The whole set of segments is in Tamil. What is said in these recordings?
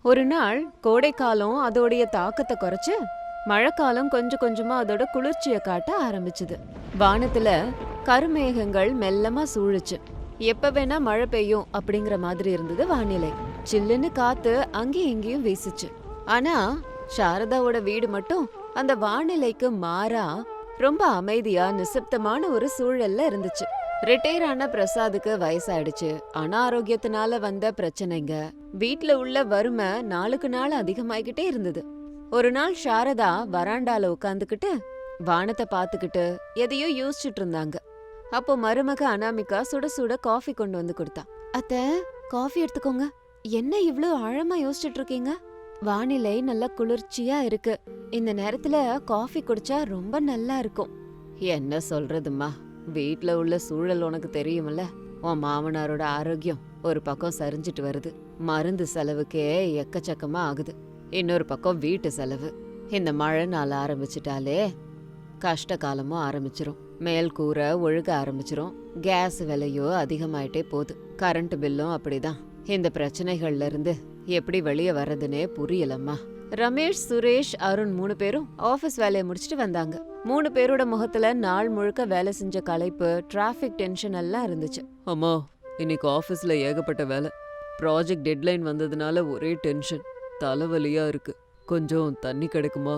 ஒரு நாள் கோடைக்காலம் அதோடைய தாக்கத்தை குறைச்சு மழைக்காலம் கொஞ்சம் கொஞ்சமா அதோட குளிர்ச்சியை காட்ட ஆரம்பிச்சுது. வானத்துல கருமேகங்கள் மெல்லமா சூழுச்சு. எப்ப வேணா மழை பெய்யும் அப்படிங்கிற மாதிரி இருந்தது வானிலை. சில்லுன்னு காத்து அங்கேயும் இங்கேயும் வீசுச்சு. ஆனா சாரதாவோட வீடு மட்டும் அந்த வானிலைக்கு மாறா ரொம்ப அமைதியா நிசப்தமான ஒரு சூழல்ல இருந்துச்சு. ரிட்டையர் ஆன பிரசாதுக்கு வயசாயிடுச்சு. அனாரோக்கியத்தினால வந்த பிரச்சனைங்க, வீட்ல உள்ள வறுமை நாளுக்கு நாள் அதிகமாயிக்கிட்டே இருந்தது. ஒரு நாள் சாரதா வராண்டால உட்காந்துக்கிட்டு வானத்தை பாத்துக்கிட்டு எதையோ யோசிச்சுட்டு இருந்தாங்க. அப்போ மருமக அனாமிகா சுட சுட காஃபி கொண்டு வந்து கொடுத்தா. அத்த, காஃபி எடுத்துக்கோங்க. என்ன இவ்ளோ ஆழமா யோசிச்சுட்டு இருக்கீங்க? வானிலை நல்லா குளிர்ச்சியா இருக்கு. இந்த நேரத்துல காஃபி குடிச்சா ரொம்ப நல்லா இருக்கும். என்ன சொல்றதுமா, வீட்ல உள்ள சூழல் உனக்கு தெரியுமில்ல. உன் மாமனாரோட ஆரோக்கியம் ஒரு பக்கம் சரிஞ்சிட்டு வருது. மருந்து செலவுக்கே எக்கச்சக்கமா ஆகுது. இன்னொரு பக்கம் வீட்டு செலவு. இந்த மழை நாள் ஆரம்பிச்சிட்டாலே கஷ்ட காலமும் ஆரம்பிச்சிரும். மேல் கூரை ஒழுக ஆரம்பிச்சிரும். கேஸ் விலையோ அதிகமாயிட்டே போகுது. கரண்ட் பில்லும் அப்படிதான். இந்த பிரச்சனைகள்ல இருந்து எப்படி வெளியே வர்றதுன்னே புரியலம்மா. ரமேஷ், சுரேஷ், அருண் 3 பேரும் ஆபீஸ் வேலையை முடிச்சிட்டு வந்தாங்க. 3 பேரோட முகத்துல நாள் முழுக்க வேலை செஞ்ச களைப்பு, டிராஃபிக் டென்ஷன் எல்லாம் இருந்துச்சு. அம்மா, இன்னைக்கு ஆஃபீஸில் ஏகப்பட்ட வேலை. ப்ராஜெக்ட் டெட்லைன் வந்ததுனால ஒரே டென்ஷன், தலைவலியா இருக்கு. கொஞ்சம் தண்ணி கிடைக்குமா?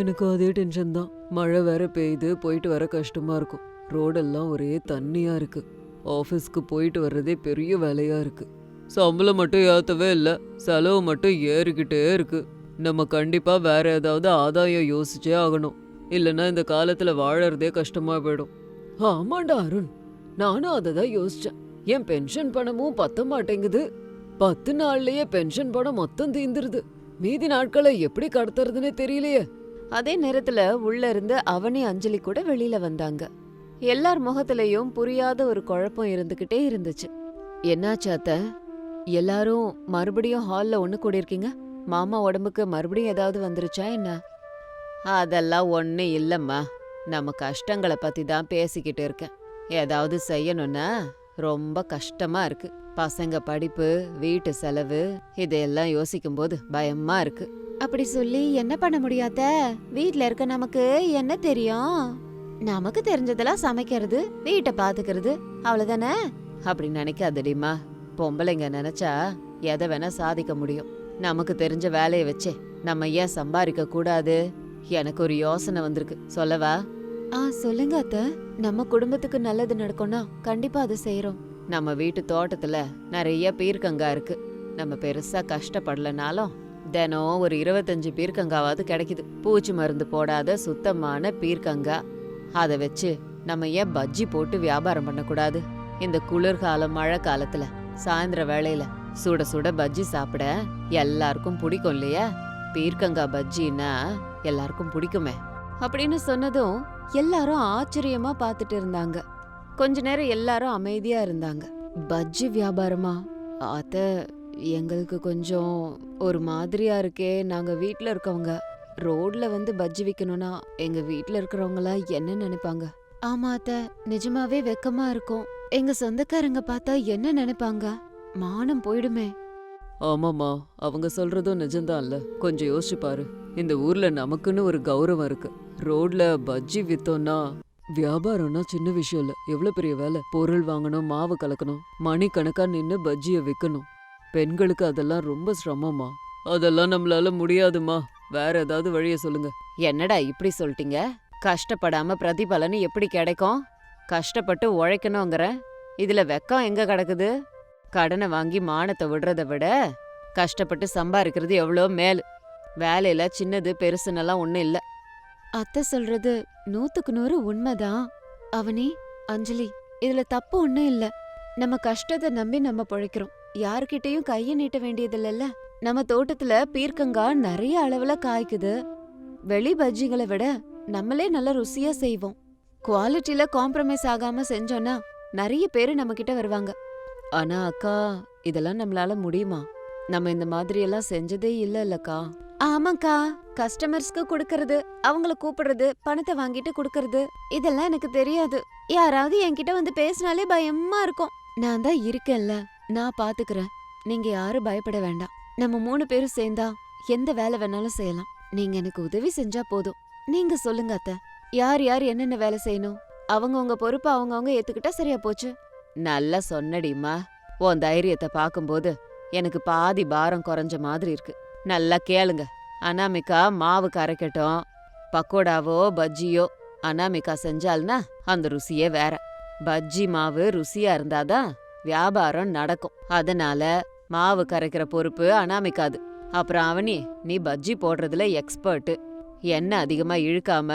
எனக்கு அதே டென்ஷன் தான். மழை வேற பெய்யுது, போயிட்டு வர கஷ்டமா இருக்கும். ரோடெல்லாம் ஒரே தண்ணியா இருக்கு. ஆஃபீஸ்க்கு போயிட்டு வர்றதே பெரிய வேலையா இருக்கு. சம்பளம் மட்டும் ஏற்றவே இல்லை, செலவு மட்டும் ஏறிக்கிட்டே இருக்கு. நம்ம கண்டிப்பா வேற ஏதாவது ஆதாயம் யோசிச்சே ஆகணும். இல்லைன்னா இந்த காலத்துல வாழறதே கஷ்டமா போயிடும். ஆமாண்டா அருண், நானும் அதை தான் யோசிச்சேன். என் பென்ஷன் பணமும் பத்த மாட்டேங்குது. 10 நாள்லயே பென்ஷன் பணம் மொத்தம் தீந்துருது. மீதி நாட்களை எப்படி கடத்துறதுன்னு தெரியலையே. அதே நேரத்துல உள்ள இருந்து அவனி, அஞ்சலி கூட வெளியில வந்தாங்க. எல்லார் முகத்திலையும் புரியாத ஒரு குழப்பம் இருந்துகிட்டே இருந்துச்சு. என்னாச்சு அத்த? எல்லாரும் மறுபடியும் ஹால்ல ஒண்ணு கூடியிருக்கீங்க. மாமா உடம்புக்கு மறுபடியும் ஏதாவது வந்துருச்சா என்ன? அதெல்லாம் ஒண்ணு இல்லம்மா. நம்ம கஷ்டங்களை பத்தி தான் பேசிக்கிட்டு இருக்கேன். ஏதாவது செய்யணும்னா ரொம்ப கஷ்டமா இருக்கு. பசங்க படிப்பு, வீட்டு செலவு, இதையெல்லாம் யோசிக்கும் போது பயமா இருக்கு. அப்படி சொல்லி என்ன பண்ண முடியாத? வீட்ல இருக்க நமக்கு என்ன தெரியும்? நமக்கு தெரிஞ்சதெல்லாம் சமைக்கிறது, வீட்டை பாத்துக்கிறது, அவ்வளவுதானே. அப்படி நினைக்காதடிமா. பொம்பளைங்க நினைச்சா எதை வேணா சாதிக்க முடியும். நமக்கு தெரிஞ்ச வேலையை வச்சே நம்ம ஏன் சம்பாதிக்க கூடாது? எனக்கு ஒரு யோசனை வந்திருக்கு, சொல்லவா? சொல்லுங்க அத்த. நம்ம குடும்பத்துக்கு நல்லது நடக்கும்னா கண்டிப்பா அதை செய்யறோம். நம்ம வீட்டு தோட்டத்துல நிறைய பீர்க்கங்கா இருக்கு. நம்ம பெருசா கஷ்டப்படலனாலும் தினம் ஒரு 25 பீர்க்கங்காவது கிடைக்குது. பூச்சி மருந்து போடாத சுத்தமான பீர்க்கங்கா. அதை வச்சு நம்ம ஏன் பஜ்ஜி போட்டு வியாபாரம் பண்ணக்கூடாது? இந்த குளிர்காலம், மழை காலத்துல சாயந்தர வேளையில சுட சுட பஜ்ஜி சாப்பிட எல்லாருக்கும் பிடிக்கும் இல்லையா? பீர்க்கங்கா பஜ்ஜின்னா எல்லாருக்கும் பிடிக்குமே அப்படின்னு சொன்னதும் எல்லாரும் ஆச்சரியமா பார்த்துட்டு இருந்தாங்க. கொஞ்ச நேரம் எல்லாரும் அமைதியா இருந்தாங்க. பஜ்ஜி வியாபாரமா? அத எங்களுக்கு கொஞ்சம் ஒரு மாதிரியா இருக்கே. நாங்க வீட்ல இருக்கவங்க ரோட்ல வந்து பஜ்ஜி விக்கணும்னா எங்க வீட்ல இருக்கிறவங்களா என்ன நினைப்பாங்க? ஆமா அத்த, நிஜமாவே வெக்கமா இருக்கும். எங்க சொந்தக்காரங்க பார்த்தா என்ன நினைப்பாங்க? மானம் போயிடுமே. ஆமாம்மா, அவங்க சொல்றதும் நிஜம்தான் இல்ல. கொஞ்சம் யோசிச்சு பாரு. இந்த ஊர்ல நமக்குன்னு ஒரு கௌரவம் இருக்கு. ரோட்ல பஜ்ஜி வித்தோம்னா வியாபாரம்னா சின்ன விஷயம் இல்ல. எவ்வளவு பெரிய வேலை. பொருள் வாங்கணும், மாவு கலக்கணும், மணிக்கணக்கா நின்னு பஜ்ஜிய விக்கணும். பெண்களுக்கு அதெல்லாம் ரொம்ப சிரமமா. அதெல்லாம் நம்மளால முடியாதுமா. வேற ஏதாவது வழிய சொல்லுங்க. என்னடா இப்படி சொல்லிட்டீங்க? கஷ்டப்படாம பிரதிபலன் எப்படி கிடைக்கும்? கஷ்டப்பட்டு உழைக்கணுங்கிற இதுல வெக்கம் எங்க கிடக்குது? கடனை வாங்கி மானத்தை விடுறத விட கஷ்டப்பட்டு சம்பாதிக்கிறது எவ்வளோ மேல். வேலையில சின்னது பெருசுன்னெல்லாம் ஒண்ணும் இல்ல. அத்தை சொல்றது 100க்கு 100 உண்மைதான். அவனி, அஞ்சலி, இதுல தப்பு ஒண்ணும் இல்ல. நம்ம கஷ்டத்தை நம்பி நம்ம பிழைக்கிறோம். யாருக்கிட்டையும் கைய நீட்ட வேண்டியதில்லைல்ல. நம்ம தோட்டத்துல பீர்க்கங்கா நிறைய அளவுல காய்க்குது. வெளி பஜ்ஜிகளை விட நம்மளே நல்ல ருசியா செய்வோம். குவாலிட்டில காம்ப்ரமைஸ் ஆகாம செஞ்சோம்னா நிறைய பேரு நம்ம கிட்ட வருவாங்க. ஆனா அக்கா, இதெல்லாம் நம்மளால முடியுமா? நம்ம இந்த மாதிரி எல்லாம் செஞ்சதே இல்லக்கா. ஆமாக்கா, கஸ்டமர்ஸ்க்கு கொடுக்கறது, அவங்கள கூப்பிடுறது, பணத்தை வாங்கிட்டு கொடுக்கறது, இதெல்லாம் எனக்கு தெரியாது. யாராவது என்கிட்ட வந்து பேசினாலே பயமா இருக்கும். நான் தான் இருக்கேன்ல, நான் பாத்துக்கிறேன். நீங்க யாரும் பயப்பட வேண்டாம். நம்ம 3 பேரும் சேர்ந்தா எந்த வேலை வேணாலும் செய்யலாம். நீங்க எனக்கு உதவி செஞ்சா போதும். நீங்க சொல்லுங்க அத்த. யார் யார் என்னென்ன வேலை செய்யணும்? அவங்கவங்க பொறுப்ப அவங்கவங்க ஏத்துக்கிட்டா சரியா போச்சு. நல்லா சொன்னடிம்மா. உன் தைரியத்தை பாக்கும்போது எனக்கு பாதி பாரம் குறைஞ்ச மாதிரி இருக்கு. நல்லா கேளுங்க. அனாமிகா மாவு கரைக்கட்டும். பக்கோடாவோ பஜ்ஜியோ அனாமிகா செஞ்சால்னா அந்த ருசியே வேற. பஜ்ஜி மாவு ருசியா இருந்தாதான் வியாபாரம் நடக்கும். அதனால மாவு கரைக்கிற பொறுப்பு அனாமிக்காது. அப்புறம் அவனி, நீ பஜ்ஜி போடுறதுல எக்ஸ்பர்ட். எண்ணெய் அதிகமா இழுக்காம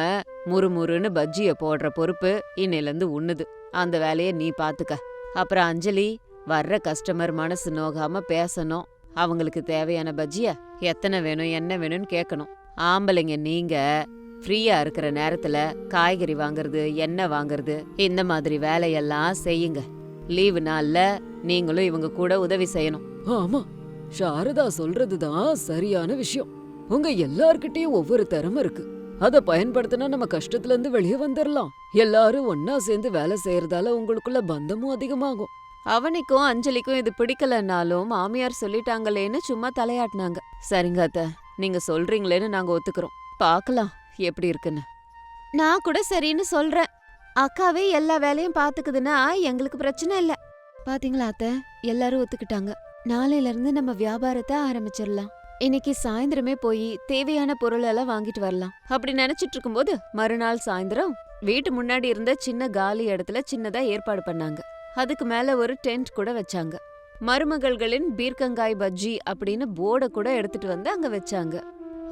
முறுமுறுன்னு பஜ்ஜிய போடுற பொறுப்பு இன்னிலேருந்து உண்ணுது. அந்த வேலைய நீ பாத்துக்க. அப்புறம் அஞ்சலி, வர்ற கஸ்டமர் மனசு நோகாம பேசணும். அவங்களுக்கு தேவையான பஜ்ஜிய எத்தனை வேணும் என்ன வேணும்னு கேட்கணும். ஆம்பளைங்க நீங்க ஃப்ரீயா இருக்கிற நேரத்துல காய்கறி வாங்குறது, எண்ணெய் வாங்குறது, இந்த மாதிரி வேலையெல்லாம் செய்யுங்க. லீவு நாள்ல நீங்களும் இவங்க கூட உதவி செய்யணும். ஆமா, சாரதா சொல்றதுதான் சரியான விஷயம். உங்க எல்லார்கிட்டயும் ஒவ்வொரு திறமை இருக்கு. அத பயன்படுத்தினா நம்ம கஷ்டத்துல இருந்து வெளியே வந்துடலாம். எல்லாரும் ஒன்னா சேர்ந்து வேலை செய்யறதால உங்களுக்குள்ள பந்தமும் அதிகமாகும். அவனிக்கும் அஞ்சலிக்கும் இது பிடிக்கலன்னாலும் மாமியார் சொல்லிட்டாங்களேன்னு சும்மா தலையாட்டினாங்க. சரிங்க அத்த, நீங்க சொல்றீங்களேன்னு நாங்க ஒத்துக்கிறோம். பார்க்கலாம் எப்படி இருக்குன்னு. நான் கூட சரின்னு சொல்றேன். அக்காவே எல்லா வேலையும் பாத்துக்குதுன்னா எங்களுக்கு பிரச்சனை இல்ல. பாத்தீங்களா அத்த, எல்லாரும் ஒத்துக்கிட்டாங்க. நாளையில இருந்து நம்ம வியாபாரத்தை ஆரம்பிச்சிடலாம். இன்னைக்கு சாயந்தரமே போய் தேவையான பொருள் எல்லாம் வாங்கிட்டு வரலாம். அப்படி நினைச்சிட்டு இருக்கும்போது மறுநாள் சாயந்தரம் வீட்டு முன்னாடி இருந்த சின்ன காலி இடத்துல சின்னதா ஏற்பாடு பண்ணாங்க. அதுக்கு மேல ஒரு டென்ட் கூட வச்சாங்க. மருமகள்களின் பீர்க்கங்காய் பஜ்ஜி அப்படின்னு போர்டை கூட எடுத்துட்டு வந்து அங்க வச்சாங்க.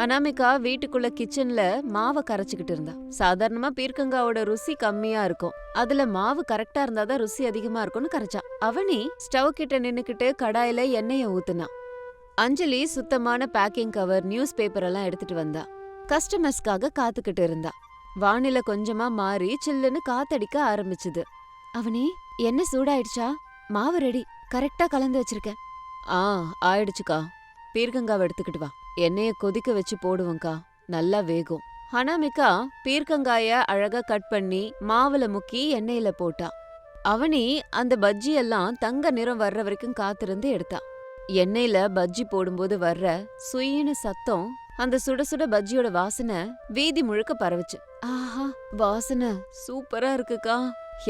அனாமிகா வீட்டுக்குள்ள கிச்சன்ல மாவை கரைச்சுக்கிட்டு இருந்தா. சாதாரணமா பீர்க்கங்காவோட ருசி கம்மியா இருக்கும். அதுல மாவு கரெக்டா இருந்தாதான் ருசி அதிகமா இருக்கும்னு கரைச்சா. அவனி ஸ்டவ் கிட்ட நின்னுக்கிட்டு கடாயில எண்ணெய ஊத்துனா. அஞ்சலி சுத்தமான பேக்கிங் கவர், நியூஸ் பேப்பர் எல்லாம் எடுத்துட்டு வந்தா. கஸ்டமர்ஸ்க்காக காத்துக்கிட்டு இருந்தா. வானிலை கொஞ்சமா மாறி சில்லுன்னு காத்தடிக்க ஆரம்பிச்சுது. அவனி, எண்ணெய் சூடாயிடுச்சா? மாவு ரெடி, கரெக்டா கலந்து வச்சிருக்கேன். ஆயிடுச்சுக்கா. பீர்க்கங்காவை எடுத்துக்கிட்டு வா. எண்ணெய கொதிக்க வச்சு போடுவோம்க்கா, நல்லா வேகும். அனாமிகா பீர்க்கங்காய அழகா கட் பண்ணி மாவுல முக்கி எண்ணெயில போட்டா. அவனி அந்த பஜ்ஜி எல்லாம் தங்க நிறம் வர்ற வரைக்கும் காத்திருந்து எடுத்தா. எண்ணெயில பஜ்ஜி போடும்போது வர்ற சுயின்னு சத்தம், அந்த சுட சுட பஜ்ஜியோட வாசனை வீதி முழுக்க பரவுச்சு. ஆஹா, வாசனை சூப்பரா இருக்குக்கா.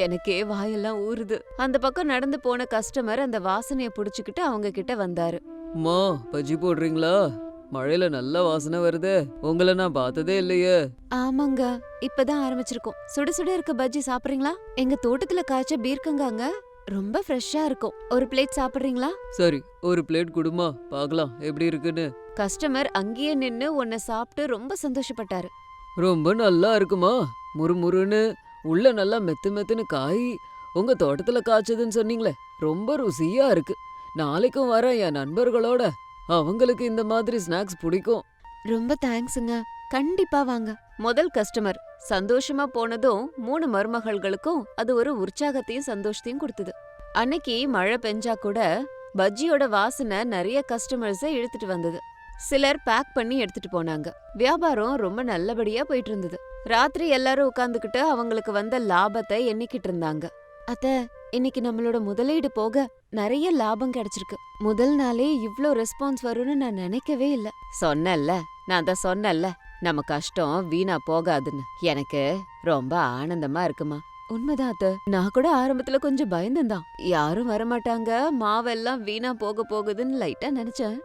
எனக்கே வாயெல்லாம் ஊறுது. அந்த பக்கம் நடந்து போன கஸ்டமர் அந்த வாசனைய புடிச்சுக்கிட்டு அவங்க கிட்ட வந்தாரு. அம்மா, பஜ்ஜி போடுறீங்களா? மழையில நல்ல வாசனை வருது. உங்களை நான் பார்த்ததே இல்லையே. ஆமாங்க, இப்பதான் ஆரம்பிச்சிருக்கோம். சுட சுட இருக்க பஜ்ஜி சாப்பிடுறீங்களா? எங்க தோட்டத்துல காய்ச்ச பீர்க்கங்காங்க, ரொம்ப ஃப்ரெஷ்ஷா இருக்கும். ஒரு பிளேட் சாப்பிடுறீங்களா? சரி, ஒரு பிளேட் குடுமா, பார்க்கலாம் எப்படி இருக்குன்னு. கஸ்டமர் அங்கேயே நின்னு உன்னை சாப்பிட்டு ரொம்ப சந்தோஷப்பட்டாரு. ரொம்ப நல்லா இருக்குமா? முறுமுறுன்னு உள்ள நல்லா மெத்து மெத்துன்னு காய் உங்க தோட்டத்துல காய்ச்சதுன்னு சொன்னீங்களே, ரொம்ப ருசியா இருக்கு. நாளைக்கும் வரேன் என் நண்பர்களோட. அவங்களுக்கு இந்த மாதிரி ஸ்நாக்ஸ் பிடிக்கும். ரொம்ப தேங்க்ஸுங்க, கண்டிப்பா வாங்க. முதல் கஸ்டமர் சந்தோஷமா போனதும் 3 மருமகள்களுக்கும் அது ஒரு உற்சாகத்தையும் சந்தோஷத்தையும் கொடுத்தது. அன்னைக்கு மழை பெஞ்சா கூட பஜ்ஜியோட வாசனை நிறைய கஸ்டமர்ஸை இழுத்துட்டு வந்தது. சிலர் பேக் பண்ணி எடுத்துட்டு போனாங்க. வியாபாரம் ரொம்ப நல்லபடியா போயிட்டு இருந்தது. ராத்திரி எல்லாரும் உட்கார்ந்துகிட்டு அவங்களுக்கு வந்த லாபத்தை எண்ணிக்கிட்டு இருந்தாங்க. அத்த, இன்னைக்கு நம்மளோட முதலீடு போக நிறைய லாபம் கிடைச்சிருக்கு. முதல் நாளே இவ்ளோ ரெஸ்பான்ஸ் வரும்னு நான் நினைக்கவே இல்ல. நான் தான் சொன்னேன்ல, நம்ம கஷ்டம் வீணா போகாதுன்னு. எனக்கு ரொம்ப ஆனந்தமா இருக்குமா. உண்மைதான் அத்த, நான் கூட ஆரம்பத்துல கொஞ்சம் பயந்துதான். யாரும் வரமாட்டாங்க, மாவெல்லாம் வீணா போக போகுதுன்னு லைட்டா நினைச்சேன்.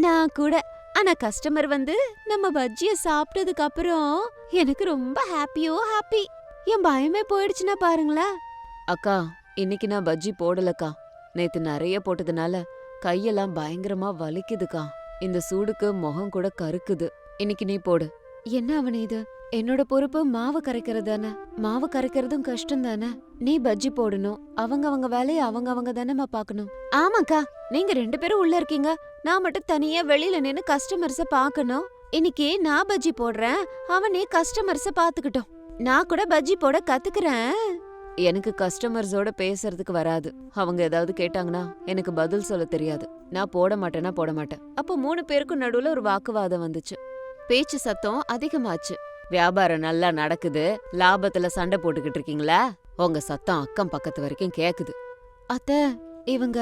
நான் கூட. ஆனா கஸ்டமர் வந்து நம்ம பஜ்ஜிய சாப்பிட்டதுக்கு அப்புறம் எனக்கு ரொம்ப ஹாப்பி. என் பயமே போயிடுச்சுன்னா பாருங்களேன். அக்கா, இன்னைக்கு நான் பஜ்ஜி போடலக்கா. நேத்து நிறைய போட்டதுனால கையெல்லாம் பயங்கரமா வலிக்குதுக்கா. இந்த சூடுக்கு முகம் கூட கருக்குது. இன்னைக்கு நீ போடு. என்ன அவனே இது? என்னோட பொறுப்பு மாவு கரைக்கிறது தானே. மாவு கரைக்கிறதும் கஷ்டம் தானே. நீ பஜ்ஜி போடணும். அவங்க வேலையை அவங்க தானேமா பாக்கணும். ஆமாக்கா, நீங்க 2 பேரும் உள்ள இருக்கீங்க. நான் மட்டும் தனியா வெளியில நின்னு கஸ்டமர்ஸ பாக்கணும். இன்னைக்கு நான் பஜ்ஜி போடுறேன், அவனே கஸ்டமர்ஸ பாத்துக்கிட்டோம். நான் கூட பஜ்ஜி போட கத்துக்கிறேன். எனக்கு கஸ்டமர்ஸோட பேசுறதுக்கு வராது. அவங்க ஏதாவது கேட்டாங்கன்னா எனக்கு பதில் சொல்ல தெரியாது. நான் போட மாட்டேன்னா போட மாட்டேன். அப்போ 3 பேருக்கும் நடுவுல ஒரு வாக்குவாதம் வந்துச்சு. பேச்சு சத்தம் அதிகமாச்சு. வியாபாரம் நல்லா நடக்குது, லாபத்துல சண்டை போட்டுக்கிட்டு இருக்கீங்களா? உங்க சத்தம் அக்கம் பக்கத்து வரைக்கும் கேக்குது. அத்த, இவங்க.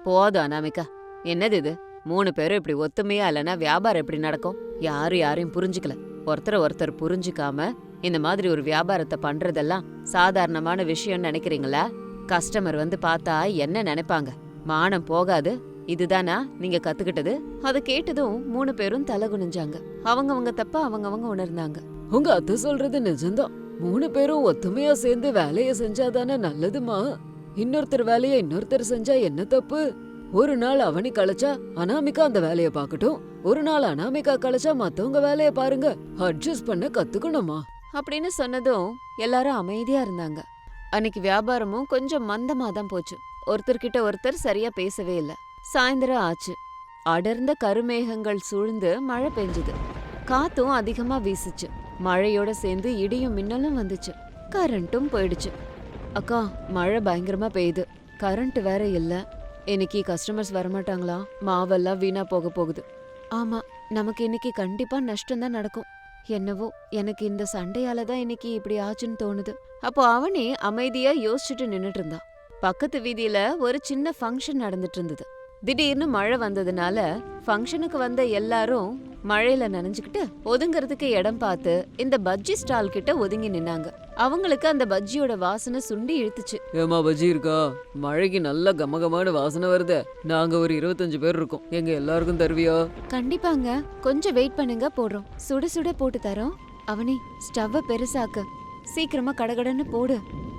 போதும் அனாமிகா, என்னது இது? 3 பேரும் இப்படி ஒத்துமையா இல்லைன்னா வியாபாரம் எப்படி நடக்கும்? யாரும் யாரையும் புரிஞ்சுக்கல. ஒருத்தர் புரிஞ்சுக்காம இந்த மாதிரி ஒரு வியாபாரத்தை பண்றதெல்லாம் சாதாரணமான விஷயம்னு நினைக்கிறீங்களா? கஸ்டமர் வந்து பார்த்தா என்ன நினைப்பாங்க? மானம் போகாது. இதுதானா நீங்க கத்துக்கிட்டது? அதை கேட்டதும் 3 பேரும் தலை குனிஞ்சாங்க. அவங்கவங்க தப்ப அவங்கவங்க உணர்ந்தாங்க. உங்க அத்தை சொல்றது நிஜம்தான். 3 பேரும் ஒத்துமையா சேர்ந்து வேலைய செஞ்சாதானே நல்லதுமா. இன்னொருத்தர் வேலைய இன்னொருத்தர் செஞ்சா என்ன தப்பு? ஒரு நாள் அவனி களைச்சா அனாமிகா அந்த வேலைய பாக்கட்டும், ஒரு நாள் அனாமிகா களைச்சா மத்தவங்க வேலைய பாருங்க. அட்ஜஸ்ட் பண்ண கத்துக்கணுமா அப்படின்னு சொன்னதும் எல்லாரும் அமைதியா இருந்தாங்க. அன்னைக்கு வியாபாரமும் கொஞ்சம் மந்தமா தான் போச்சு. ஒருத்தர்கிட்ட ஒருத்தர் சரியா பேசவே இல்ல. சாயந்தரம் ஆச்சு. அடர்ந்த கருமேகங்கள் சூழ்ந்து மழை பெஞ்சுது. காத்தும் அதிகமா வீசுச்சு. மழையோட சேர்ந்து இடியும் மின்னலும் வந்துச்சு. கரண்ட்டும் போயிடுச்சு. அக்கா, மழை பயங்கரமா பெய்யுது. கரண்ட் வேற இல்ல. இன்னைக்கு கஸ்டமர்ஸ் வரமாட்டாங்களா? மாவெல்லாம் வீணா போக போகுது. ஆமா, நமக்கு இன்னைக்கு கண்டிப்பா நஷ்டம் தான் நடக்கும். என்னவோ எனக்கு இந்த சண்டையால தான் இன்னைக்கு இப்படி ஆச்சுன்னு தோணுது. அப்போ அவனே அமைதியா யோசிச்சுட்டு நின்னுட்டு இருந்தான். பக்கத்து வீதியில ஒரு சின்ன ஃபங்க்ஷன் நடந்துட்டு இருந்தது. திடீர்னு மழை வந்ததுனால ஃபங்க்ஷனுக்கு வந்த எல்லாரும் மழையில நனைஞ்சுக்கிட்டு ஒதுங்கறதுக்கு இடம் பார்த்து இந்த பஜ்ஜி ஸ்டால் கிட்ட ஒதுங்கி நின்னாங்க. அவங்களுக்கு அந்த பஜ்ஜியோட வாசனை சுண்டி இழுத்துச்சு. ஏமா பஜ்ஜி இருக்கா? மழைக்கு நல்ல கமகமான வாசனை வருதே. நாங்க ஒரு 25 பேர் இருக்கோம். எங்க எல்லாருக்கும் தருவியா? கண்டிப்பாங்க, கொஞ்சம் வெயிட் பண்ணுங்க, போடுறோம். சுட சுட போட்டு தரோம். அவனி, ஸ்டவ்வை பெருசாக்கு. சீக்கிரமா கடகடன்னு போடு.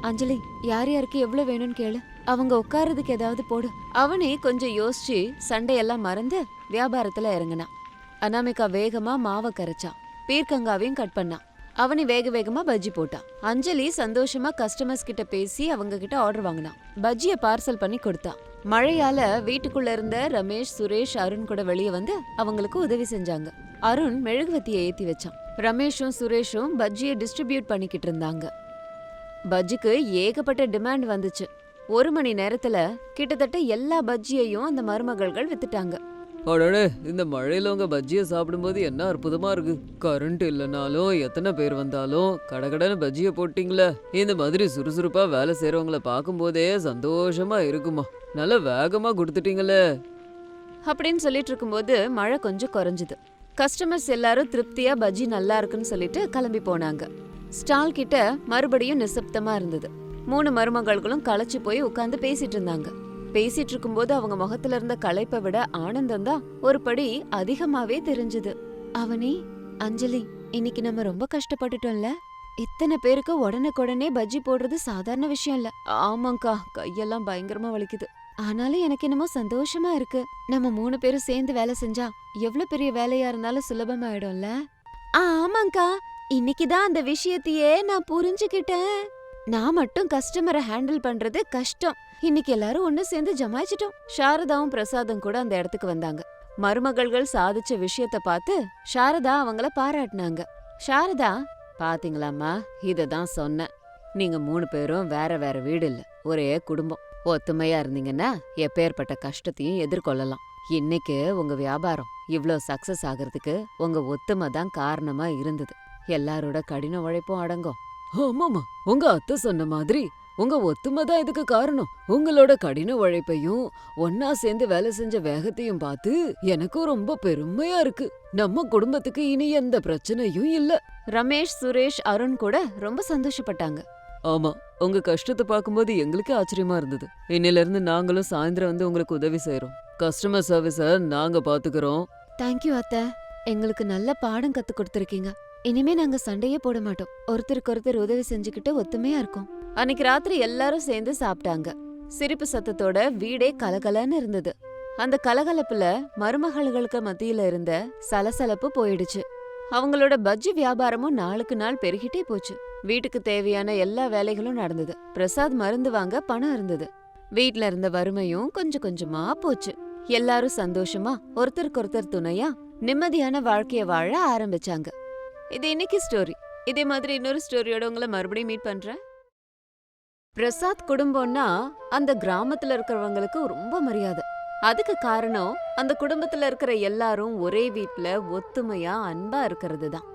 அஞ்சலி, யார் யாருக்கு எவ்வளவு வேணும்னு கேளு. அவங்க உட்கார்றதுக்கு ஏதாவது போடு. அவனே கொஞ்சம் யோசிச்சு சண்டையெல்லாம் மறந்து வியாபாரத்துல இறங்கினான். அனாமிகா வேகமா மாவை கரைச்சான். பீர்க்கங்காவையும் கட் பண்ணான். அவனி வேக வேகமா பஜ்ஜி போட்டான். அஞ்சலி சந்தோஷமா கஸ்டமர்ஸ் கிட்ட பேசி அவங்க கிட்ட ஆர்டர் வாங்கினான். பஜ்ஜிய பார்சல் பண்ணி கொடுத்தான். மழையால வீட்டுக்குள்ள இருந்த ரமேஷ், சுரேஷ், அருண் கூட வெளியே வந்து அவங்களுக்கு உதவி செஞ்சாங்க. அருண் மெழுகுவத்தியை ஏத்தி வச்சான். ரமேஷும் சுரேஷும் பஜ்ஜியை டிஸ்ட்ரிபியூட் பண்ணிக்கிட்டு இருந்தாங்க. பஜ்ஜிக்கு ஏகப்பட்ட டிமாண்ட் வந்துச்சு. 1 மணி நேரத்துல கிட்டத்தட்ட எல்லா பஜ்ஜியையும் அந்த மருமகள்கள் வித்துட்டாங்க. அடடே, இந்த மழையில உங்க பஜ்ஜியை சாப்பிடும்போது என்ன அற்புதமா இருக்கு. கரண்ட் இல்லைனாலும் எத்தனை பேர் வந்தாலும் கடகடன்னு பஜ்ஜியை போட்டீங்களே. இந்த மாதிரி சுறுசுறுப்பா வேலை செய்யறவங்கள பார்க்கும்போதே சந்தோஷமா இருக்குமா. நல்லா வேகமா கொடுத்துட்டீங்களே அப்படின்னு சொல்லிட்டு இருக்கும்போது மழை கொஞ்சம் குறைஞ்சுது. கஸ்டமர்ஸ் எல்லாரும் திருப்தியா பஜ்ஜி நல்லா இருக்குன்னு சொல்லிட்டு கிளம்பி போனாங்க. ஸ்டால் கிட்ட மறுபடியும் நிசப்தமா இருந்தது. 3 மருமகள்களும் களைச்சு போய் உட்கார்ந்து பேசிட்டு இருந்தாங்க. பேசிட்டு இருக்கும்போது அவங்க முகத்துல இருந்த களைப்பை விட ஆனந்தம் தான் ஒரு படி அதிகமாவே தெரிஞ்சது. அவனி, அஞ்சலி, இன்னைக்கு நம்ம ரொம்ப கஷ்டப்பட்டுட்டோம்ல. இத்தனை பேருக்கு உடனுக்குடனே பஜ்ஜி போடுறது சாதாரண விஷயம் இல்ல. ஆமாங்கா, கையெல்லாம் பயங்கரமா வலிக்குது. ஆனாலும் எனக்கு என்னமோ சந்தோஷமா இருக்கு. நம்ம 3 பேரும் சேர்ந்து வேலை செஞ்சா எவ்வளவு பெரிய வேலையா இருந்தாலும் சுலபமாயிடும்ல. ஆமாங்கா, இன்னைக்குதான் அந்த விஷயத்தையே நான் புரிஞ்சுக்கிட்டேன். நான் மட்டும் கஸ்டமரை ஹேண்டில் பண்றது கஷ்டம். இன்னைக்கு எல்லாரும் ஒண்ணு சேர்ந்து ஜமாய்ச்சிட்டோம். சாரதாவும் பிரசாதும் கூட அந்த இடத்துக்கு வந்தாங்க. மருமகள்கள் சாதிச்ச விஷயத்த பார்த்து சாரதா அவங்கள பாராட்டினாங்க. சாரதா, பாத்தீங்களாம்மா, இததான் சொன்னேன். நீங்க 3 பேரும் வேற வேற வீடு இல்ல, ஒரே குடும்பம். ஒத்துமையா இருந்தீங்கன்னா எப்பேற்பட்ட கஷ்டத்தையும் எதிர்கொள்ளலாம். இன்னைக்கு உங்க வியாபாரம் இவ்ளோ சக்சஸ் ஆகிறதுக்கு உங்க ஒத்துமை தான் காரணமா இருந்தது. எல்லாரோட கடின உழைப்பும் அடங்கும். ஆமாமா, உங்க அத்தை சொன்ன மாதிரி உங்க ஒத்துமை தான் இதுக்கு காரணம். உங்களோட கடின உழைப்பையும் ஒன்னா சேர்ந்து வேலை செஞ்ச வேகத்தையும் பார்த்து எனக்கும் ரொம்ப பெருமையா இருக்கு. நம்ம குடும்பத்துக்கு இனி எந்த பிரச்சனையும் இல்ல. ரமேஷ், சுரேஷ், அருண் கூட ரொம்ப சந்தோஷப்பட்டாங்க. ஆமா, உங்க கஷ்டத்தை பார்க்கும்போது எங்களுக்கு ஆச்சரியமா இருந்தது. இன்னில இருந்து நாங்களும் சாயந்தரம் வந்து உங்களுக்கு உதவி செய்யறோம். கஸ்டமர் சர்வீஸ நாங்க பாத்துக்கிறோம். தேங்க்யூ அத்தை, எங்களுக்கு நல்ல பாடம் கத்து கொடுத்துருக்கீங்க. இனிமே நாங்க சண்டையே போட மாட்டோம். ஒருத்தருக்கு ஒருத்தர் உதவி செஞ்சுக்கிட்டு ஒத்துமையா இருக்கோம். அன்னைக்கு ராத்திரி எல்லாரும் சேர்ந்து சாப்பிட்டாங்க. சிரிப்பு சத்தத்தோட வீடே கலகலன்னு இருந்தது. அந்த கலகலப்புல மருமகள்களுக்கு மத்தியில இருந்த சலசலப்பு போயிடுச்சு. அவங்களோட பஜ்ஜி வியாபாரமும் நாளுக்கு நாள் பெருகிட்டே போச்சு. வீட்டுக்கு தேவையான எல்லா வேலைகளும் நடந்தது. பிரசாத் மருந்து வாங்க பணம் இருந்தது. வீட்ல இருந்த வறுமையும் கொஞ்சம் கொஞ்சமா போச்சு. எல்லாரும் சந்தோஷமா ஒருத்தருக்கு ஒருத்தர் துணையா நிம்மதியான வாழ்க்கைய வாழ ஆரம்பிச்சாங்க. இது இன்னைக்கு ஸ்டோரி. இதே மாதிரி இன்னொரு ஸ்டோரியோட உங்களை மறுபடியும் மீட் பண்றேன். பிரசாத் குடும்பம்னா அந்த கிராமத்துல இருக்கிறவங்களுக்கு ரொம்ப மரியாதை. அதுக்கு காரணம் அந்த குடும்பத்துல இருக்கிற எல்லாரும் ஒரே வீட்ல ஒத்துமையா அன்பா இருக்கிறது தான்.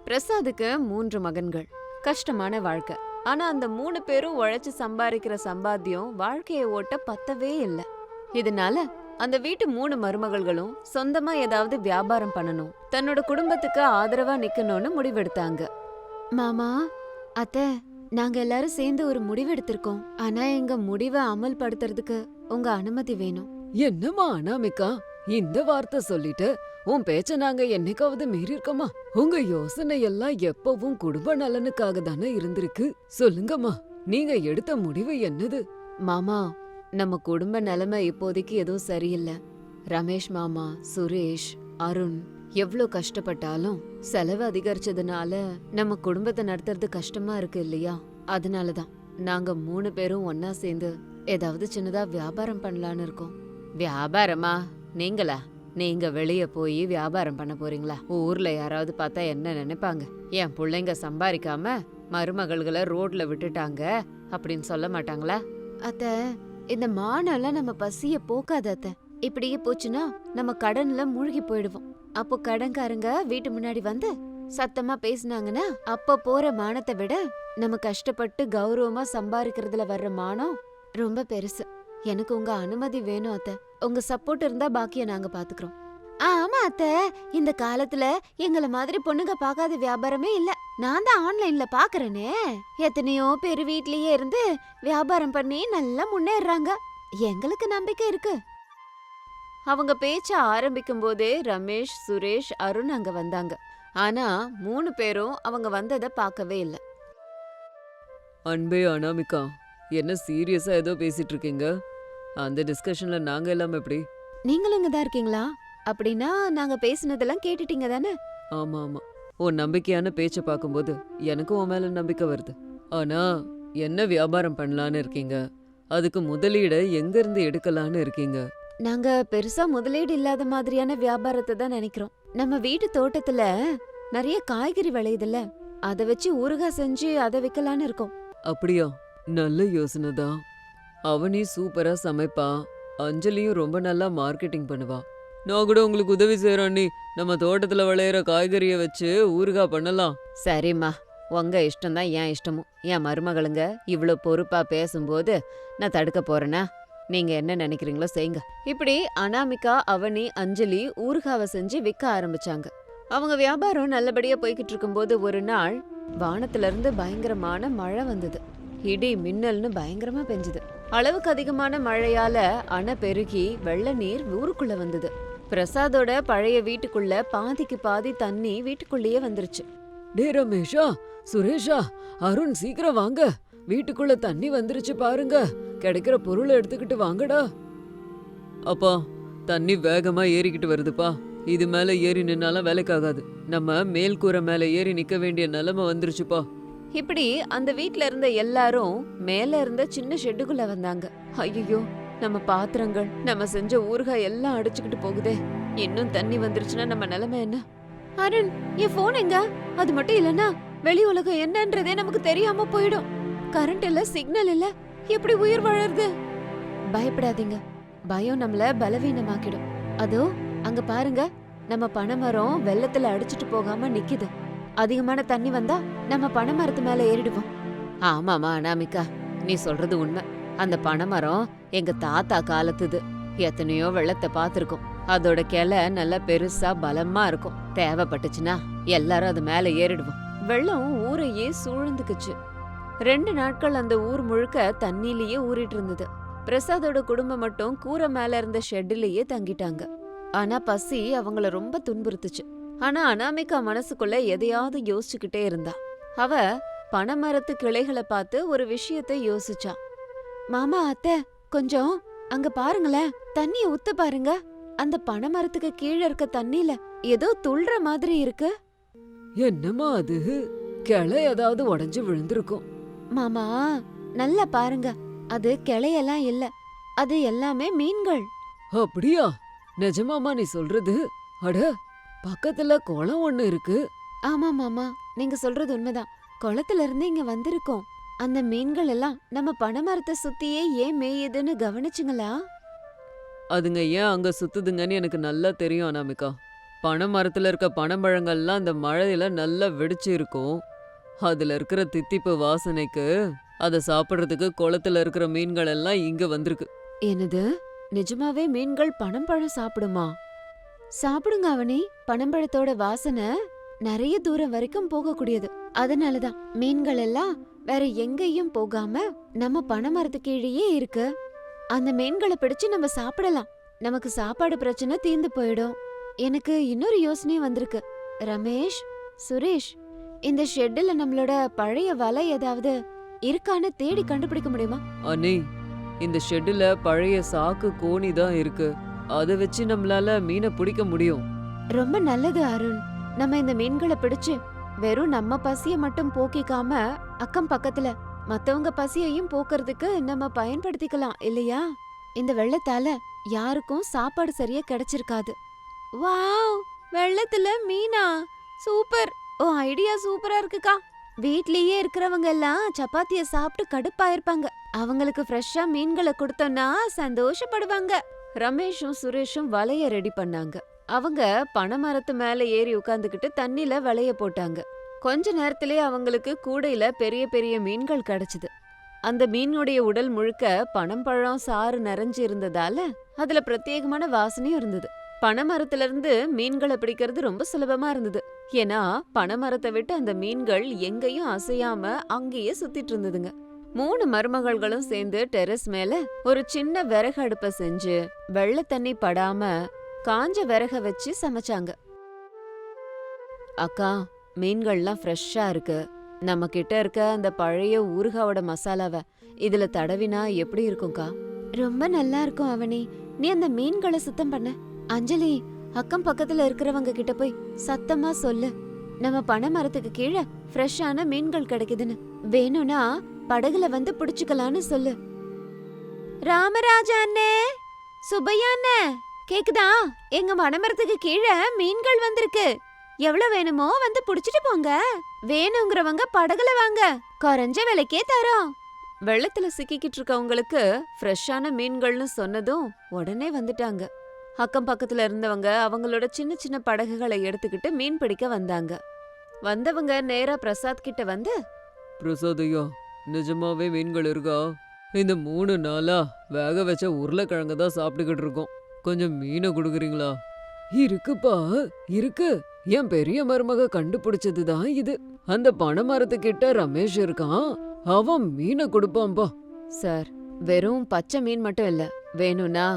பிரசாதுக்கு 3 மகன்கள். கஷ்டமான வாழ்க்கை. ஆனா அந்த 3 பேரும் உழைச்சு சம்பாதிக்கிற சம்பாத்தியம் வாழ்க்கையை ஓட்ட பத்தவே இல்லை. இதனால அந்த வீட்டு 3 மருமகள்களும் சொந்தமா ஏதாவது வியாபாரம் பண்ணணும், தன்னோட குடும்பத்துக்கு ஆதரவா நிக்கணும்னு முடிவெடுத்தாங்க. மாமா, அத்தை, நாங்க எல்லாரும் சேர்ந்து ஒரு முடிவெடுத்திருக்கோம். ஆனா எங்க முடிவை அமல்படுத்துறதுக்கு உங்க அனுமதி வேணும். என்னம்மா அனாமிகா, இந்த வார்த்தை சொல்லிட்டு உன் பேச்ச நாங்க என்னைக்காவது மீறி இருக்கோமா? உங்க யோசனை எல்லாம் எப்பவும் குடும்ப நலனுக்காக தானே இருந்திருக்கு. சொல்லுங்கம்மா, நீங்க எடுத்த முடிவு என்னது? மாமா, நம்ம குடும்ப நிலைமை இப்போதைக்கு எதுவும் சரியில்லை. ரமேஷ் மாமா, சுரேஷ், அருண் எவ்ளோ கஷ்டப்பட்டாலும் செலவு அதிகரிச்சதுனால நம்ம குடும்பத்தை நடத்துறது கஷ்டமா இருக்கு இல்லையா? அதனாலதான் நாங்க 3 பேரும் ஒன்னா சேர்ந்து ஏதாவது சின்னதா வியாபாரம் பண்ணலான்னு இருக்கோம். வியாபாரமா? நீங்களா? நீங்க வெளிய போய் வியாபாரம் பண்ண போறீங்களா? ஊர்ல யாராவது பார்த்தா என்ன நினைப்பாங்க? என் பிள்ளைங்க சம்பாதிக்காம மருமகள்களை ரோட்ல விட்டுட்டாங்க அப்படின்னு சொல்ல மாட்டாங்களா? அத்த, இந்த மானெல்லாம் நம்ம பசிய போக்காத அத்த. இப்படியே போச்சுன்னா நம்ம கடன்ல மூழ்கி போயிடுவோம். அப்போ கடன்காரங்க வீட்டு முன்னாடி வந்து சத்தமா பேசினாங்கன்னா அப்ப போற மானத்தை விட நம்ம கஷ்டப்பட்டு கௌரவமா சம்பாதிக்கிறதுல வர்ற மானம் ரொம்ப பெருசு. எனக்கு உங்க அனுமதி வேணும் அத்த. உங்க சப்போர்ட் இருந்தா பாக்கிய நாங்க பாத்துக்கிறோம். ஆமா அத்த, இந்த காலத்துல எங்கள மாதிரி பொண்ணுங்க பார்க்காத வியாபாரமே இல்ல. நான் தான் ஆன்லைன்ல பாக்குறேனே. எத்தனையோ பேர் வீட்லயே இருந்து வியாபாரம் பண்ணி நல்லா முன்னேறாங்க. எங்களுக்கு நம்பிக்கை இருக்கு. அவங்க பேச்ச ஆரம்பிக்கும் போதே ரமேஷ், சுரேஷ், அருண் அங்க வந்தாங்க. ஆனா 3 பேரும் அவங்க வந்தத பார்க்கவே இல்ல. அன்பே அனாமிகா, என்ன சீரியஸா ஏதோ பேசிட்டு இருக்கீங்க? அந்த டிஸ்கஷன்ல நாங்க எல்லாம் எப்படி? நீங்களும் இங்க தான் இருக்கீங்களா? அப்படின்னா நாங்க பேசினதெல்லாம் கேட்டுட்டீங்க தானே? ஆமா ஆமா, உன் நம்பிக்கையான பேச்ச பார்க்கும்போது எனக்கும் உன் மேல நம்பிக்கை வருது. ஆனா என்ன வியாபாரம் பண்ணலான்னு இருக்கீங்க? அதுக்கு முதலீட எங்க இருந்து எடுக்கலான்னு இருக்கீங்க? நாங்க பெருசா முதலீடு இல்லாத மாதிரியான வியாபாரத்தை தான் நினைக்கிறோம். நம்ம வீட்டு தோட்டத்துல நிறைய காய்கறி விளையுதுல்ல, அத வச்சு ஊறுகாய் செஞ்சு அதை விக்கலான்னு இருக்கோம். அப்படியா? நல்ல யோசனை தான். அவனி சூப்பரா சமைப்பா, அஞ்சலியும் ரொம்ப நல்லா மார்க்கெட்டிங் பண்ணுவா. நான் கூட உங்களுக்கு உதவி செய்யறேன் அண்ணி. நம்ம தோட்டத்துல விளையிற காய்கறிய வச்சு ஊறுகாய் பண்ணலாம். சரிம்மா, உங்க இஷ்டம் தான் என் இஷ்டமும். என் மருமகளுங்க இவ்ளோ பொறுப்பா பேசும்போது நான் தடுக்க போறேனா? நீங்க என்ன நினைக்கிறீங்களோ செய்யுங்க. இப்படி அனாமிகா, அவனி, அஞ்சலி ஊறுகாவை செஞ்சு விற்க ஆரம்பிச்சாங்க. அவங்க வியாபாரம் நல்லபடியா போய்கிட்டு இருக்கும்போது ஒரு நாள் வானத்துல இருந்து பயங்கரமான மழை வந்தது. இடி மின்னல்னு பயங்கரமா பெஞ்சுது. அளவுக்கு அதிகமான மழையால அணை பெருகி வெள்ள நீர் ஊருக்குள்ள வந்தது. பிரசாதோட பழைய வீட்டுக்குள்ள பாதிக்கு பாதி தண்ணி வீட்டுக்குள்ளேயே வந்துருச்சு. டே ரமேஷா, சுரேஷா, அருண் சீக்கிரம் வாங்க. வீட்டுக்குள்ள தண்ணி வந்துருச்சு பாருங்க. கிடைக்கிற பொருளை எடுத்துக்கிட்டு வாங்கடா. அப்பா, தண்ணி வேகமா ஏறிக்கிட்டு வருதுப்பா. இது மேல ஏறி நின்னாலும் வேலைக்காகாது. நம்ம மேல் கூரை மேல ஏறி நிக்க வேண்டிய நிலைமை வந்துருச்சுப்பா. இப்படி அந்த வீட்ல இருந்த எல்லாரும் மேல இருந்த சின்ன ஷெட்டுக்குள்ள வந்தாங்க. ஐயோ, நம்ம பாத்திரங்கள், நம்ம செஞ்ச ஊறுகாய் எல்லாம் அடிச்சுக்கிட்டு போகுதே. இன்னும் தண்ணி வந்துருச்சுன்னா நம்ம நிலைமை என்ன? அருண், என் போன் எங்க? அது மட்டும் இல்லனா வெளி உலகம் என்னன்றதே நமக்கு தெரியாம போயிடும். கரண்ட் இல்ல, சிக்னல் இல்ல, எப்படி உயிர் வாழறது? பயப்படாதீங்க, பயம் நம்மள பலவீனமாக்கிடும். அதோ அங்க பாருங்க, நம்ம பனைமரம் வெள்ளத்துல அடிச்சிட்டு போகாம நிக்குது. அதிகமான தண்ணி வந்தா நம்ம பனைமரத்து மேல ஏறிடுவோம். ஆமாமா அனாமிகா, நீ சொல்றது உண்மை. அந்த பனைமரம் எங்க தாத்தா காலத்துது. எத்தனையோ வெள்ளத்தை பார்த்திருக்கோம். அதோட கிளை நல்லா பெருசா பலமா இருக்கும். தேவைப்பட்டுச்சுன்னா எல்லாரும் அது மேல ஏறிடுவோம். வெள்ளம் ஊரையே சூழ்ந்துக்குச்சு. 2 நாட்கள் அந்த ஊர் முழுக்க தண்ணியிலேயே ஊறிட்டு இருந்தது. பிரசாதோட குடும்பம் மட்டும் கூரை மேல இருந்த ஷெட்லயே தங்கிட்டாங்க. ஆனா பசி அவங்கள ரொம்ப துன்புறுத்துச்சு. ஆனா அனாமிகா மனசுக்குள்ள எதையாவது யோசிச்சுக்கிட்டே இருந்தா. அவ பனைமரத்து கிளைகளை பார்த்து ஒரு விஷயத்த யோசிச்சா. மாமா, அத்தை, கொஞ்சம் அங்க பாருங்களேன், தண்ணிய ஊத்து பாருங்க. அந்த பனைமரத்துக்கு கீழே இருக்க தண்ணில ஏதோ துள்ற மாதிரி இருக்கு. என்னம்மா அது? கிளை ஏதாவது உடைஞ்சு விழுந்திருக்கும். மாமா, நல்லா பாருங்க, அது கிளையெல்லாம் இல்ல, அது எல்லாமே மீன்கள். அப்படியா? நிஜமாமா நீ சொல்றது? அட, பக்கத்துல குளம் ஒண்ணு இருக்கு. ஆமா மாமா, நீங்க சொல்றது உண்மைதான். குளத்துல இருந்து இங்க வந்திருக்கோம். அந்த மீன்கள் எல்லாம் நம்ம பனைமரத்தை சுத்தியே ஏன் மேயுதுன்னு கவனிச்சுங்களா? அதுங்க ஏன் அங்க சுத்துதுங்கன்னு எனக்கு நல்லா தெரியும் அனாமிகா. பனை மரத்துல இருக்க பனம்பழங்கள்லாம் அந்த மழையில நல்லா வெடிச்சு இருக்கும். அதுல இருக்கிற தித்திப்பு வாசனைக்கு அதை சாப்பிடுறதுக்கு குளத்துல இருக்கிற மீன்கள் எல்லாம் இங்க வந்திருக்கு. என்னது? நிஜமாவே மீன்கள் பனம்பழம் சாப்பிடுமா? சாப்பிடுங்க அவனி. பனம்பழத்தோட வாசனை நிறைய தூரம் வரைக்கும் போகக்கூடியது. அதனாலதான் மீன்கள் எல்லாம் வேற எங்கேயும் போகாம நம்ம பனைமரத்து கீழேயே இருக்கு. அந்த மீன்களை பிடிச்சு நம்ம சாப்பிடலாம். நமக்கு சாப்பாடு பிரச்சனை தீர்ந்து போயிடும். எனக்கு இன்னொரு யோசனையும் வந்திருக்கு. ரமேஷ், சுரேஷ், இந்த ஷெட்ல நம்மளோட பழைய வலை ஏதாவது இருக்கான்னு தேடி கண்டுபிடிக்க முடியுமா? அண்ணி, இந்த ஷெட்டுல பழைய சாக்கு கோணி தான் இருக்கு. அதை வச்சு நம்மளால மீனை பிடிக்க முடியும். ரொம்ப நல்லது அருண். நம்ம இந்த மீன்களை பிடிச்சு வெறும் நம்ம பசிய மட்டும் போக்கிக்காம அக்கம் பக்கத்துல மத்தவங்க பசியையும் போக்குறதுக்கு நம்ம பயன்படுத்திக்கலாம் இல்லையா? இந்த வெள்ளத்தால யாருக்கும் சாப்பாடு சரியா கிடைச்சிருக்காது. வாவ், வெள்ளத்துல மீனா, சூப்பர். ஓ, ஐடியா சூப்பரா இருக்குக்கா. வீட்லயே இருக்கிறவங்க எல்லாம் சப்பாத்திய சாப்பிட்டு கடுப்பாயிருப்பாங்க. அவங்களுக்கு ஃப்ரெஷ்ஷா மீன்களை கொடுத்தோம்னா சந்தோஷப்படுவாங்க. ரமேஷும் சுரேஷும் வலைய ரெடி பண்ணாங்க. அவங்க பனைமரத்து மேல ஏறி உட்கார்ந்துகிட்டு தண்ணில வலைய போட்டாங்க. கொஞ்ச நேரத்திலேயே அவங்களுக்கு கூடையில பெரிய பெரிய மீன்கள் கிடைச்சது. அந்த மீனுடைய உடல் முழுக்க பனம்பழம் சாறு நிறைஞ்சு இருந்ததால அதுல பிரத்யேகமான வாசனையும் இருந்தது. பனைமரத்துல இருந்து மீன்களை பிடிக்கிறது ரொம்ப சுலபமா இருந்தது. ஏன்னா பனைமரத்தை விட்டு அந்த மீன்கள் எங்கேயும் அசையாம அங்கேயே சுத்திட்டு இருந்ததுங்க. 3 மருமகள்களும் சேர்ந்து டெரஸ் மேல ஒரு சின்ன விறகு அடுப்ப செஞ்சு வெள்ளை தண்ணி படாம காஞ்ச விறக வச்சு சமைச்சாங்க. அக்கா, மீன்கள்லாம் ஃப்ரெஷ்ஷா இருக்கு. நம்ம கிட்ட இருக்க அந்த பழைய ஊறுகாவோட மசாலாவை இதுல தடவினா எப்படி இருக்கும்க்கா? ரொம்ப நல்லா இருக்கும் அவனி. நீ அந்த மீன்களை சுத்தம் பண்ண. அஞ்சலி, அக்கம் பக்கத்துல இருக்கிறவங்க கிட்ட போய் சத்தமா சொல்லு, நம்ம பனைமரத்துக்கு கீழே ஃப்ரெஷ்ஷான மீன்கள் கிடைக்குதுன்னு. வேணும்னா படகுல வந்து புடிச்சுக்கலான்னு சொல்லு. ராமராஜா அண்ணே, சுப்பையா அண்ணே, கேக்குதா? எங்க பனைமரத்துக்கு கீழே மீன்கள் வந்திருக்கு. எவ்வளவு வேணுமோ வந்து புடிச்சிட்டு போங்க. வேணுங்கிறவங்க படகுல வாங்க, குறைஞ்ச விலைக்கே தரோம். வெள்ளத்துல சிக்கிக்கிட்டு இருக்கவங்களுக்கு ஃப்ரெஷ்ஷான மீன்கள்னு சொன்னதும் உடனே வந்துட்டாங்க. அக்கம் பக்கத்துல இருந்தவங்க அவங்களோட சின்ன சின்ன படகுகளை எடுத்துக்கிட்டு மீன் பிடிக்க வந்தாங்க. வந்தவங்க நேரா பிரசாத் கிட்ட வந்து, பிரசாத் ஐயா, நிஜமாவே மீன்கள் இருக்கா? இந்த 3 நாளா வேக வச்ச உருளைக்கிழங்க தான் சாப்பிட்டுக்கிட்டு இருக்கோம். கொஞ்சம் மீனை கொடுக்குறீங்களா? இருக்குப்பா, இருக்கு. என் பெரிய மருமக கண்டுபிடிச்சதுதான் இது. அந்த பனைமரத்துக்கிட்ட ரமேஷ் இருக்கான், அவன் மீனை கொடுப்பான்பா. சார், வெறும் பச்சை மீன் மட்டும் இல்ல, வேணும்னா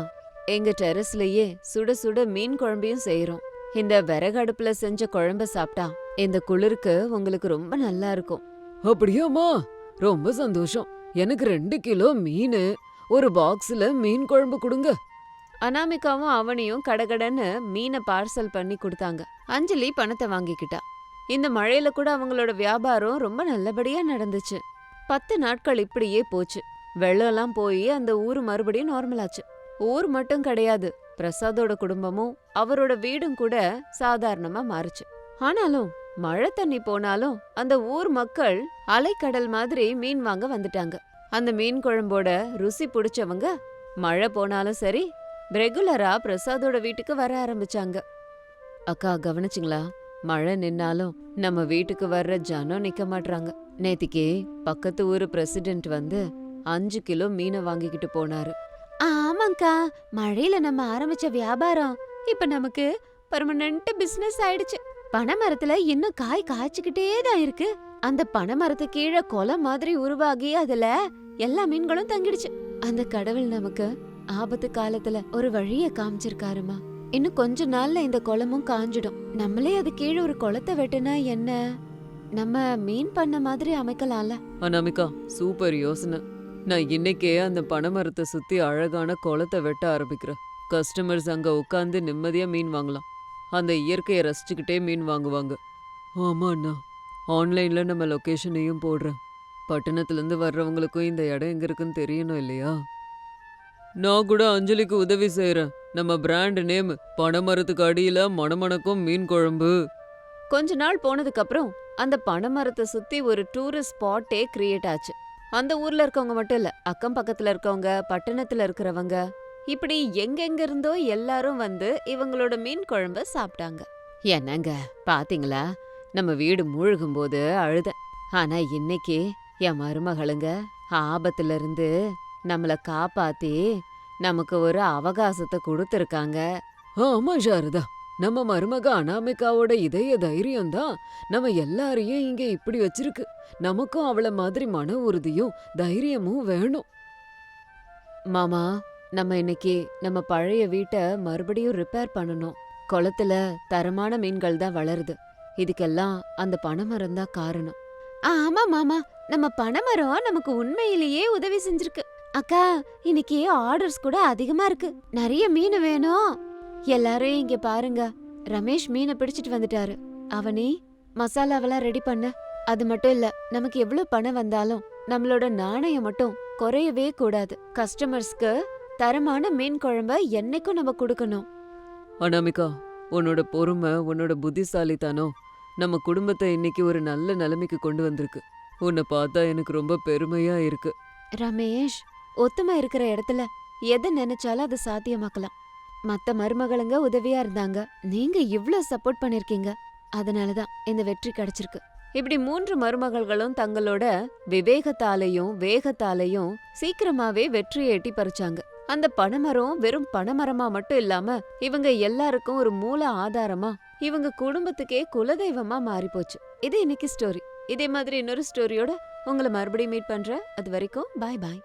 எங்க டெரஸ்லயே சுட சுட மீன் குழம்பையும் செய்யறோம். இந்த விறகு அடுப்புல செஞ்ச குழம்ப சாப்பிட்டா இந்த குளிருக்கு உங்களுக்கு ரொம்ப நல்லா இருக்கும். அப்படியாமா? ரொம்ப சந்தோஷம். எனக்கு 2 கிலோ மீன், ஒரு பாக்ஸ்ல மீன் குழம்பு கொடுங்க. அனாமிகாவும் அவனியும் கடகடன்னு மீனை பார்சல் பண்ணி கொடுத்தாங்க. அஞ்சலி பணத்தை வாங்கிக்கிட்டா. இந்த மழையில கூட அவங்களோட வியாபாரம் ரொம்ப நல்லபடியா நடந்துச்சு. 10 நாட்கள் இப்படியே போச்சு. வெள்ளம்லாம் போய் அந்த ஊர் மறுபடியும் நார்மலாச்சு. ஊர் மட்டும் கிடையாது, பிரசாதோட குடும்பமும் அவரோட வீடும் கூட சாதாரணமா மாறுச்சு. ஆனாலும் மழை தண்ணி போனாலும் அந்த ஊர் மக்கள் அலைக்கடல் மாதிரி மீன் வாங்க வந்துட்டாங்க. அந்த மீன் குழம்போட ருசி பிடிச்சவங்க மழை போனாலும் சரி ரெகுலரா பிரசாதோட வீட்டுக்கு வர ஆரம்பிச்சாங்க. அக்கா, கவனிச்சிங்களா? மழை நின்னாலும் நம்ம வீட்டுக்கு வர்ற ஜனம் நிக்க மாட்றாங்க. நேத்திக்கே பக்கத்து ஊரு பிரசிடென்ட் வந்து 5 கிலோ மீனை வாங்கிக்கிட்டு போனாரு. ஆமாங்கா, மழையில நம்ம ஆரம்பிச்ச வியாபாரம் இப்ப நமக்கு பெர்மனன்ட் பிசினஸ் ஆயிடுச்சு. பனைமரத்துல இன்னும் காய் காய்ச்சிக்கிட்டே தான் இருக்கு. அந்த பனைமரத்து கீழே குளம் மாதிரி உருவாகி அதுல எல்லா மீன்களும் தங்கிடுச்சு. அந்த கடவுள் நமக்கு ஆபத்து காலத்துல ஒரு வழிய காமிச்சிருக்காருமா. இன்னும் கொஞ்ச நாள்ல இந்த குளமும் காஞ்சிடும். நம்மளே அது கீழே ஒரு குளத்தை வெட்டினா என்ன, நம்ம மீன் பண்ண மாதிரி அமைக்கலாம்ல. அனாமிகா, சூப்பர் யோசனை. நான் இன்னைக்கே அந்த பனைமரத்தை சுத்தி அழகான குளத்தை வெட்ட ஆரம்பிக்கிறேன். கஸ்டமர்ஸ் அங்க உட்காந்து நிம்மதியா மீன் வாங்கலாம். அந்த இயற்கையை ரசிச்சுக்கிட்டே மீன் வாங்குவாங்க. ஆமா அண்ணா, ஆன்லைன்ல நம்ம லொகேஷனையும் போடுறேன். பட்டணத்துல இருந்து வர்றவங்களுக்கும் இந்த இடம் எங்க இருக்குன்னு தெரியணும் இல்லையா? நான் கூட அஞ்சலிக்கு உதவி செய்யறேன். நம்ம பிராண்ட் நேம் பனைமரத்துக்கு அடியில மணமணக்கும் மீன் குழம்பு. கொஞ்ச நாள் போனதுக்கு அப்புறம் அந்த பனைமரத்தை சுத்தி ஒரு டூரிஸ்ட் ஸ்பாட்டே கிரியேட் ஆச்சு. அந்த ஊர்ல இருக்கவங்க மட்டும் இல்ல, அக்கம் பக்கத்துல இருக்கவங்க, பட்டணத்துல இருக்கிறவங்க, இப்படி எங்கெங்க இருந்தோ எல்லாரும் வந்து இவங்களோட மீன் குழம்ப சாப்பிட்டாங்க. என்னங்க பாத்தீங்களா, நம்ம வீடு மூழ்கும் போது அழுத. ஆனா இன்னைக்கு என் மருமகளுங்க ஆபத்துல இருந்து நம்மள காப்பாத்தி நமக்கு ஒரு அவகாசத்தை கொடுத்திருக்காங்க. ஆமா சாரதா, நம்ம மருமக அனாமிகாவோட இதய தைரியம் தான் நம்ம எல்லாரையும் இங்க இப்படி வச்சிருக்கு. நமக்கும் அவள மாதிரி மன உறுதியும் தைரியமும் வேணும். மாமா, நம்ம இன்னைக்கு நம்ம பழைய வீட்டை மறுபடியும் ரிப்பேர் பண்ணணும். குளத்துல தரமான மீன்கள் தான் வளருது. இதுக்கெல்லாம் அந்த பனைமரம் தான் காரணம். ஆமா மாமா, நம்ம பனைமரம் நமக்கு உண்மையிலேயே உதவி செஞ்சிருக்கு. அக்கா, இன்னைக்கு ஆர்டர்ஸ் கூட அதிகமா இருக்கு. நிறைய மீன் வேணும். எல்லாரும் இங்க பாருங்க, ரமேஷ் மீனை பிடிச்சிட்டு வந்துட்டாரு. அவனே மசாலாவெல்லாம் ரெடி பண்ண. அது மட்டும் இல்ல, நமக்கு எவ்வளவு பணம் வந்தாலும் நம்மளோட நாணயம் மட்டும் குறையவே கூடாது. கஸ்டமர்ஸ்க்கு தரமான மீன் குழம்ப என்னைக்கும் நம்ம கொடுக்கணும். அனாமிகா, உன்னோட பொறுமை, உன்னோட புத்திசாலித்தனம் நம்ம குடும்பத்தை இன்னைக்கு ஒரு நல்ல நிலைமைக்கு கொண்டு வந்திருக்கு. உன்னை பார்த்தா எனக்கு ரொம்ப பெருமையா இருக்கு. ரமேஷ், ஒத்துமை இருக்கிற இடத்துல எதை நினைச்சாலும் அதை சாத்தியமாக்கலாம். மத்த மருமகளுங்க உதவியா இருந்தாங்க, நீங்க இவ்ளோ சப்போர்ட் பண்ணிருக்கீங்க. அதனாலதான் இந்த வெற்றி கிடைச்சிருக்கு. இப்படி 3 மருமகள்களும் தங்களோட விவேகத்தாலையும் வேகத்தாலையும் சீக்கிரமாவே வெற்றியை எட்டி பறிச்சாங்க. அந்த பனைமரம் வெறும் பனைமரமா மட்டும் இல்லாம இவங்க எல்லாருக்கும் ஒரு மூல ஆதாரமா, இவங்க குடும்பத்துக்கே குலதெய்வமா மாறி போச்சு. இது இன்னைக்கு ஸ்டோரி. இதே மாதிரி இன்னொரு ஸ்டோரியோட உங்களை மறுபடியும் மீட் பண்றேன். அது வரைக்கும் பாய் பாய்.